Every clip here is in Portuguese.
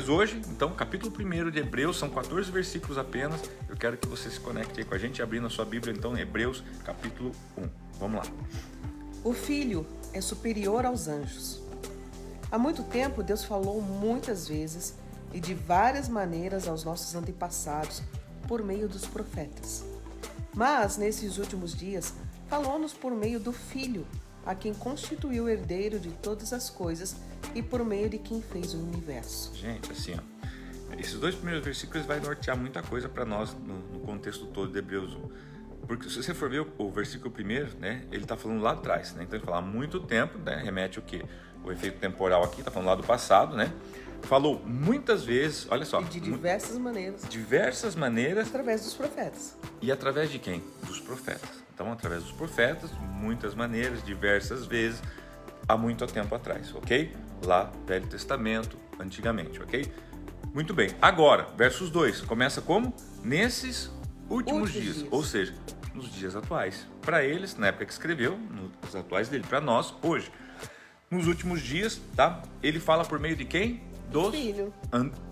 Mas hoje, então, capítulo 1 de Hebreus, são 14 versículos apenas. Eu quero que você se conecte aí com a gente, abrindo a sua Bíblia, então, em Hebreus, capítulo 1. Vamos lá. O Filho é superior aos anjos. Há muito tempo, Deus falou muitas vezes e de várias maneiras aos nossos antepassados por meio dos profetas. Mas, nesses últimos dias, falou-nos por meio do Filho, a quem constituiu o herdeiro de todas as coisas e por meio de quem fez o universo. Gente, assim, ó, esses 2 primeiros versículos vai nortear muita coisa para nós no contexto todo de Hebreus 1. Porque se você for ver o versículo 1, né, ele está falando lá atrás, né? Então ele fala há muito tempo, né, remete o quê? O efeito temporal aqui, está falando lá do passado, né? Falou muitas vezes, olha só. E de diversas maneiras. Diversas maneiras. Através dos profetas. E através de quem? Dos profetas. Então, através dos profetas, muitas maneiras, diversas vezes, há muito tempo atrás, ok? Lá, Velho Testamento, antigamente, ok? Muito bem. Agora, versos 2, começa como? Nesses últimos dias, ou seja, nos dias atuais. Para eles, na época que escreveu, nos atuais dele, para nós, hoje. Nos últimos dias, tá? Ele fala por meio de quem? Dos Filho.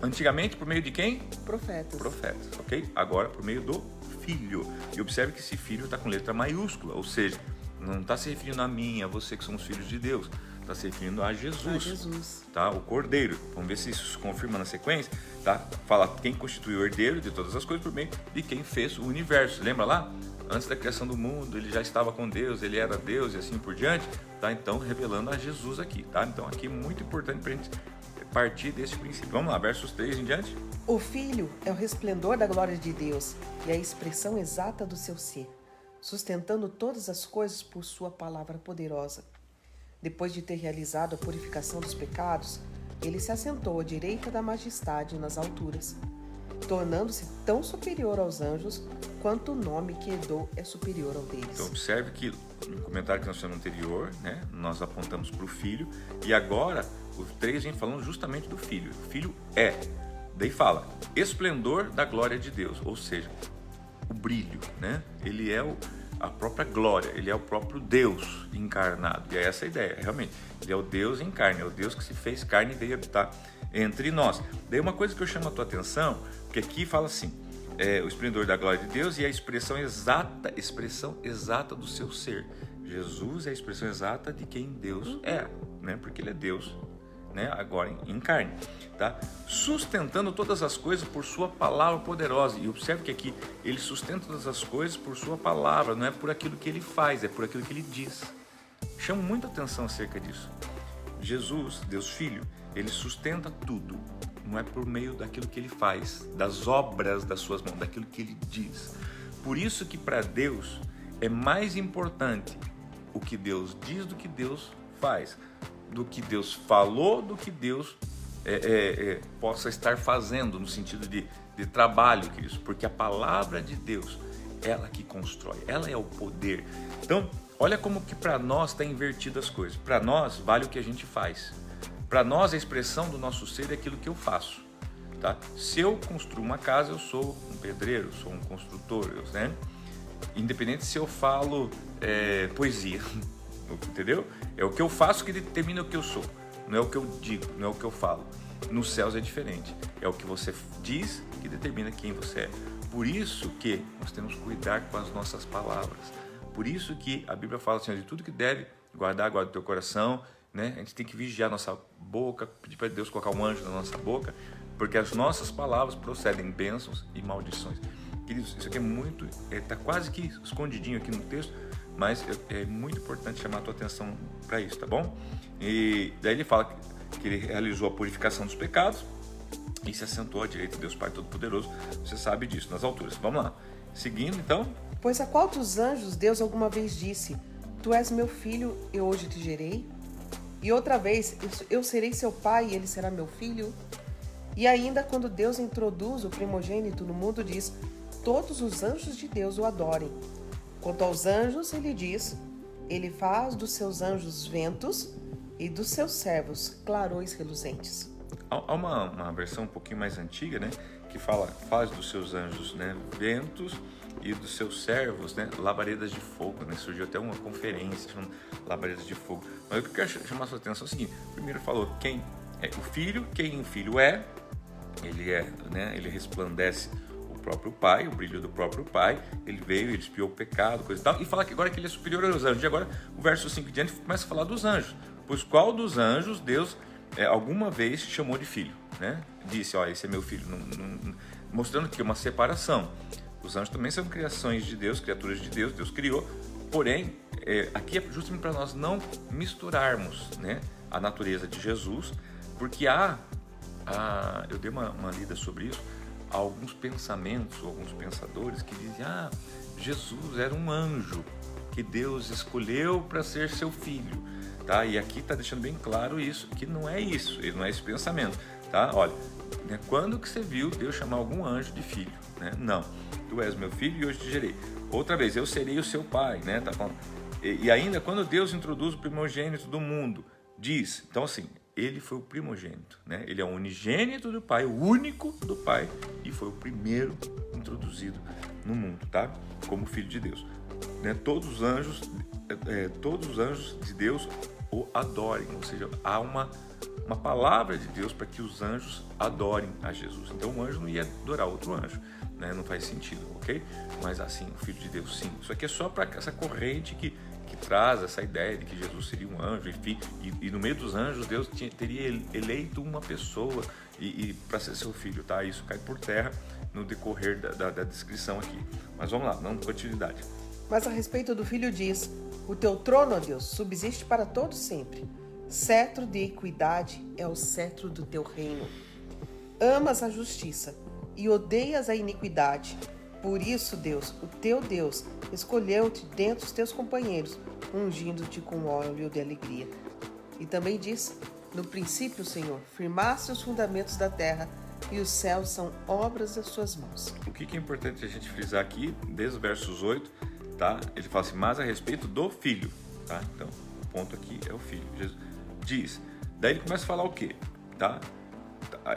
Antigamente, por meio de quem? Profetas. Profetas, ok? Agora, por meio do Filho. E observe que esse Filho está com letra maiúscula, ou seja, não está se referindo a mim, a você que somos filhos de Deus. Está se referindo a Jesus. A Jesus. Tá? O Cordeiro. Vamos ver se isso se confirma na sequência. Tá? Fala quem constituiu o herdeiro de todas as coisas por meio de quem fez o universo. Lembra lá? Antes da criação do mundo, ele já estava com Deus, ele era Deus e assim por diante. Tá? Então, revelando a Jesus aqui. Tá? Então, aqui é muito importante para a gente partir desse princípio. Vamos lá, versos 3 em diante. O Filho é o resplendor da glória de Deus e a expressão exata do seu ser, sustentando todas as coisas por sua palavra poderosa. Depois de ter realizado a purificação dos pecados, ele se assentou à direita da majestade nas alturas, tornando-se tão superior aos anjos quanto o nome que herdou é superior ao deles. Então observe que no comentário que nós fizemos anterior, né, nós apontamos para o Filho, e agora o 3 vem falando justamente do Filho. O Filho é, daí fala, esplendor da glória de Deus, ou seja, o brilho, né? Ele é a própria glória, ele é o próprio Deus encarnado, e é essa a ideia, realmente. Ele é o Deus em carne, é o Deus que se fez carne e veio habitar entre nós. Daí uma coisa que eu chamo a tua atenção, porque aqui fala assim, o esplendor da glória de Deus e a expressão exata do seu ser. Jesus é a expressão exata de quem Deus é, né? Porque ele é Deus, né? Agora em carne, tá? Sustentando todas as coisas por sua palavra poderosa. E observe que aqui ele sustenta todas as coisas por sua palavra, não é por aquilo que ele faz, é por aquilo que ele diz. Chamo muita atenção acerca disso. Jesus, Deus Filho, ele sustenta tudo, não é por meio daquilo que ele faz, das obras das suas mãos, daquilo que ele diz. Por isso que para Deus é mais importante o que Deus diz do que Deus faz, do que Deus falou, do que Deus possa estar fazendo no sentido de trabalho, queridos, porque a palavra de Deus, ela que constrói, ela é o poder. Então, olha como que para nós está invertido as coisas. Para nós vale o que a gente faz. Para nós a expressão do nosso ser é aquilo que eu faço. Tá? Se eu construo uma casa, eu sou um pedreiro, sou um construtor, né? Independente se eu falo poesia, entendeu? É o que eu faço que determina o que eu sou, não é o que eu digo, não é o que eu falo. Nos céus é diferente, é o que você diz que determina quem você é. Por isso que nós temos que cuidar com as nossas palavras. Por isso que a Bíblia fala assim, de tudo que deve guardar, guarda o teu coração, né? A gente tem que vigiar nossa boca, pedir para Deus colocar um anjo na nossa boca, porque as nossas palavras procedem bênçãos e maldições. Queridos, isso aqui é muito, está quase que escondidinho aqui no texto, mas é muito importante chamar a tua atenção para isso, tá bom? E daí ele fala que ele realizou a purificação dos pecados e se assentou à direita de Deus Pai Todo-Poderoso. Você sabe disso, nas alturas. Vamos lá. Seguindo, então. Pois a qual dos anjos Deus alguma vez disse, tu és meu filho, eu hoje te gerei? E outra vez, eu serei seu pai e ele será meu filho? E ainda quando Deus introduz o primogênito no mundo, diz, todos os anjos de Deus o adorem. Quanto aos anjos, ele diz, ele faz dos seus anjos ventos e dos seus servos clarões reluzentes. Há uma versão um pouquinho mais antiga, né, que faz dos seus anjos, né, ventos e dos seus servos, né, labaredas de fogo, né? Surgiu até uma conferência chamando labaredas de fogo. Mas o que eu quero chamar a sua atenção é o seguinte: primeiro falou quem é o filho, quem o filho é, ele resplandece o próprio Pai, o brilho do próprio Pai. Ele veio, ele expiou o pecado, coisa e tal, e fala que agora que ele é superior aos anjos. E agora o verso 5 em diante começa a falar dos anjos. Pois qual dos anjos Deus alguma vez chamou de filho, né? Disse, esse é meu filho, mostrando que é uma separação. Os anjos também são criações de Deus, criaturas de Deus, Deus criou. Porém, aqui é justamente para nós não misturarmos, né, a natureza de Jesus, porque eu dei uma lida sobre isso, há alguns pensamentos, alguns pensadores que dizem, Jesus era um anjo que Deus escolheu para ser seu filho, tá? E aqui está deixando bem claro isso, que não é isso, ele não é esse pensamento, tá? Olha, né, quando que você viu Deus chamar algum anjo de filho, né? Não, tu és meu filho e hoje te gerei. Outra vez, eu serei o seu pai, né? Tá falando. E ainda quando Deus introduz o primogênito do mundo, diz, então assim, ele foi o primogênito, né? Ele é o unigênito do Pai, o único do Pai, e foi o primeiro introduzido no mundo, tá? Como filho de Deus, né? Todos os anjos de Deus o adorem, ou seja, há uma palavra de Deus para que os anjos adorem a Jesus. Então um anjo não ia adorar outro anjo, né? Não faz sentido, ok? Mas assim, o Filho de Deus sim. Isso aqui é só para essa corrente que traz essa ideia de que Jesus seria um anjo, enfim, e no meio dos anjos Deus teria eleito uma pessoa e para ser seu filho, tá? Isso cai por terra no decorrer da descrição aqui. Mas vamos lá, vamos com continuidade. Mas a respeito do Filho diz, o teu trono, ó Deus, subsiste para todo sempre. Cetro de equidade é o cetro do teu reino. Amas a justiça e odeias a iniquidade. Por isso, Deus, o teu Deus, escolheu-te dentre os teus companheiros, ungindo-te com óleo de alegria. E também diz, no princípio, Senhor, firmaste os fundamentos da terra e os céus são obras das suas mãos. O que é importante a gente frisar aqui, desde os versos 8, tá? Ele fala assim, mas a respeito do Filho, tá? Então, o ponto aqui é o Filho. Jesus diz, daí ele começa a falar o quê? Tá?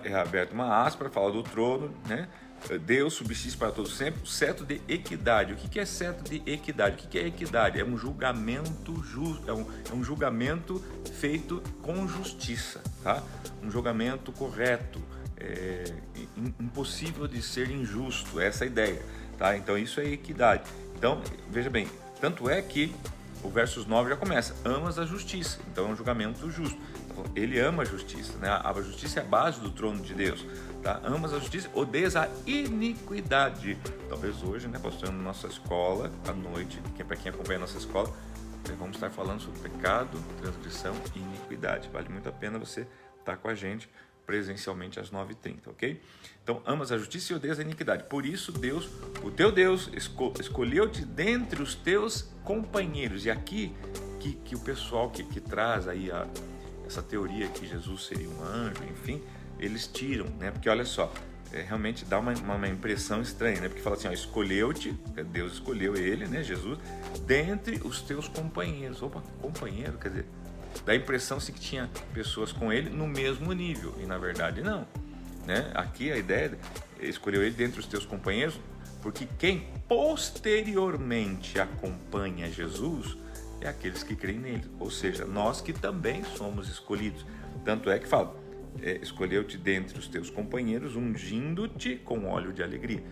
É aberto uma aspa para falar do trono, né? Deus subsiste para todos sempre, o cetro de equidade. O que é cetro de equidade? O que é equidade? É um julgamento justo, é um julgamento feito com justiça, tá? Um julgamento correto, impossível de ser injusto, essa é a ideia, tá? Então isso é equidade. Então, veja bem, tanto é que o versos 9 já começa, amas a justiça, então é um julgamento justo. Ele ama a justiça, né? A justiça é a base do trono de Deus, tá? Amas a justiça, odeias a iniquidade. Talvez hoje, né, pastoreando nossa escola à noite, que é para quem acompanha a nossa escola, vamos estar falando sobre pecado, transgressão e iniquidade. Vale muito a pena você estar com a gente presencialmente às 9h30, ok? Então, amas a justiça e odeias a iniquidade. Por isso, Deus, o teu Deus, escolheu-te dentre os teus companheiros. E aqui que o pessoal que traz aí essa teoria que Jesus seria um anjo, enfim, eles tiram, né? Porque olha só, realmente dá uma impressão estranha, né? Porque fala assim, escolheu-te, Deus escolheu ele, né, Jesus, dentre os teus companheiros. Opa, companheiro, quer dizer, dá a impressão assim, que tinha pessoas com ele no mesmo nível, e na verdade não, né? Aqui a ideia escolheu ele dentre os teus companheiros, porque quem posteriormente acompanha Jesus é aqueles que creem nele, ou seja, nós que também somos escolhidos. Tanto é que fala, escolheu-te dentre os teus companheiros, ungindo-te com óleo de alegria.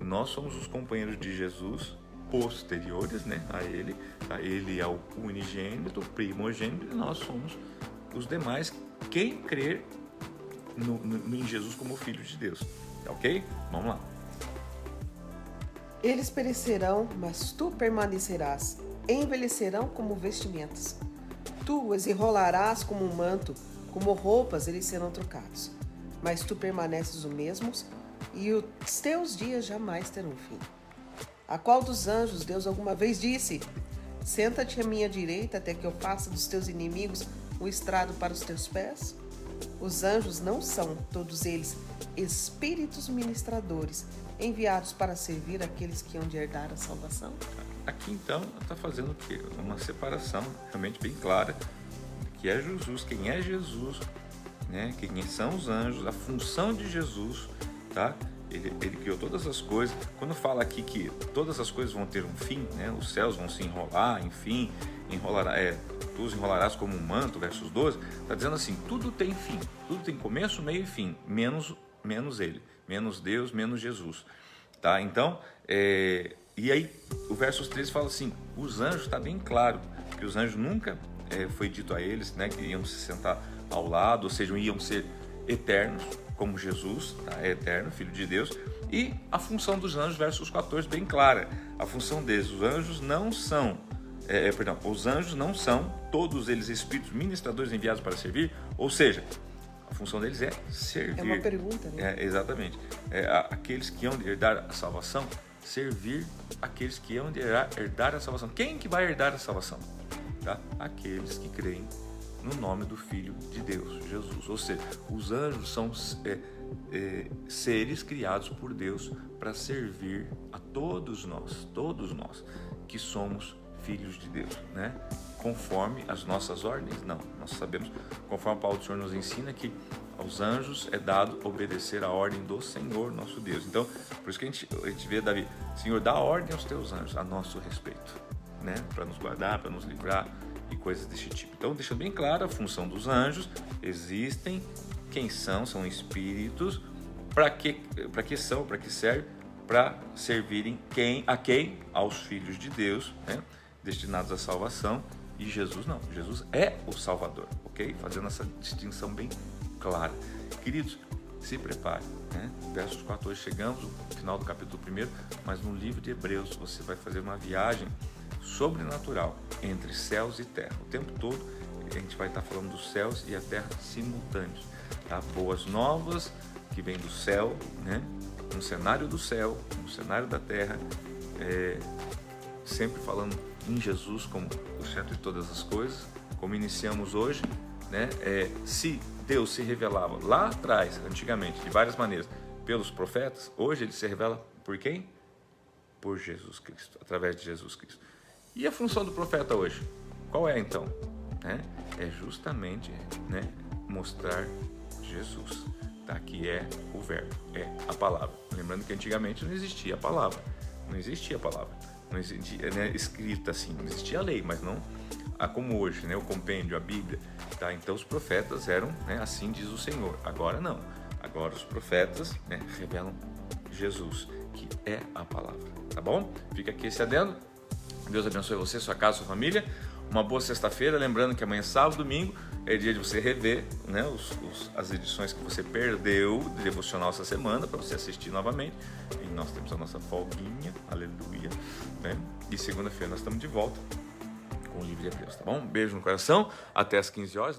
Nós somos os companheiros de Jesus posteriores, né, a ele é o unigênito, o primogênito, e nós somos os demais, quem crer em Jesus como Filho de Deus, ok? Vamos lá. Eles perecerão, mas tu permanecerás, envelhecerão como vestimentas. Tu os enrolarás como um manto, como roupas eles serão trocados. Mas tu permaneces o mesmo, e os teus dias jamais terão fim. A qual dos anjos Deus alguma vez disse, senta-te à minha direita até que eu faça dos teus inimigos um estrado para os teus pés? Os anjos não são, todos eles, espíritos ministradores, enviados para servir aqueles que hão de herdar a salvação? Aqui então está fazendo o quê? Uma separação realmente bem clara, que é Jesus, quem é Jesus, né? Quem são os anjos, a função de Jesus, tá? Ele criou todas as coisas. Quando fala aqui que todas as coisas vão ter um fim, né? Os céus vão se enrolar, enfim, tu os enrolarás como um manto, versos 12, está dizendo assim, tudo tem fim, tudo tem começo, meio e fim, menos menos ele, menos Deus, menos Jesus, tá? Então, e aí o verso 13 fala assim, os anjos, está bem claro que os anjos nunca foi dito a eles, né, que iam se sentar ao lado, ou seja, iam ser eternos, como Jesus, tá? É eterno, Filho de Deus. E a função dos anjos, versos 14, bem clara. A função deles, os anjos não são, os anjos não são todos eles espíritos ministradores enviados para servir, ou seja, a função deles é servir. É uma pergunta, né? Exatamente. Aqueles que hão de herdar a salvação, servir aqueles que hão de herdar a salvação. Quem que vai herdar a salvação? Tá? Aqueles que creem no nome do Filho de Deus, Jesus. Ou seja, os anjos são seres criados por Deus para servir a todos nós que somos filhos de Deus, né? Conforme as nossas ordens? Não, nós sabemos, conforme a palavra do Senhor nos ensina, que aos anjos é dado obedecer a ordem do Senhor nosso Deus. Então, por isso que a gente vê Davi, Senhor, dá ordem aos teus anjos a nosso respeito, né? Para nos guardar, para nos livrar e coisas desse tipo. Então, deixa bem claro a função dos anjos. Existem, quem são espíritos, para que servem? Para servirem a quem? Aos filhos de Deus, né? Destinados à salvação. E Jesus não, Jesus é o Salvador, ok? Fazendo essa distinção bem clara. Queridos, se prepare, né? Versos 14, chegamos no final do capítulo 1, mas no livro de Hebreus você vai fazer uma viagem sobrenatural entre céus e terra. O tempo todo a gente vai estar falando dos céus e a terra simultâneos, tá? Boas novas que vêm do céu, né? No cenário do céu, no cenário da terra, sempre falando em Jesus como o centro de todas as coisas, como iniciamos hoje, né? Se Deus se revelava lá atrás, antigamente, de várias maneiras, pelos profetas, hoje ele se revela por quem? Por Jesus Cristo, através de Jesus Cristo. E a função do profeta hoje? Qual é então? É justamente, né, mostrar Jesus, tá? Que é o verbo, é a palavra. Lembrando que antigamente não existia a palavra, não existia né, escrita assim, não existia a lei, mas não como hoje, né, o compêndio, a Bíblia, tá? Então os profetas eram, né, assim diz o Senhor. Agora não, agora os profetas, né, revelam Jesus, que é a palavra, tá bom? Fica aqui esse adendo. Deus abençoe você, sua casa, sua família. Uma boa sexta-feira, lembrando que amanhã, sábado, domingo, é dia de você rever, né, as edições que você perdeu de devocional essa semana, para você assistir novamente. E nós temos a nossa folguinha, aleluia, né? E segunda-feira nós estamos de volta com o livro de Hebreus, tá bom? Um beijo no coração, até às 15 horas.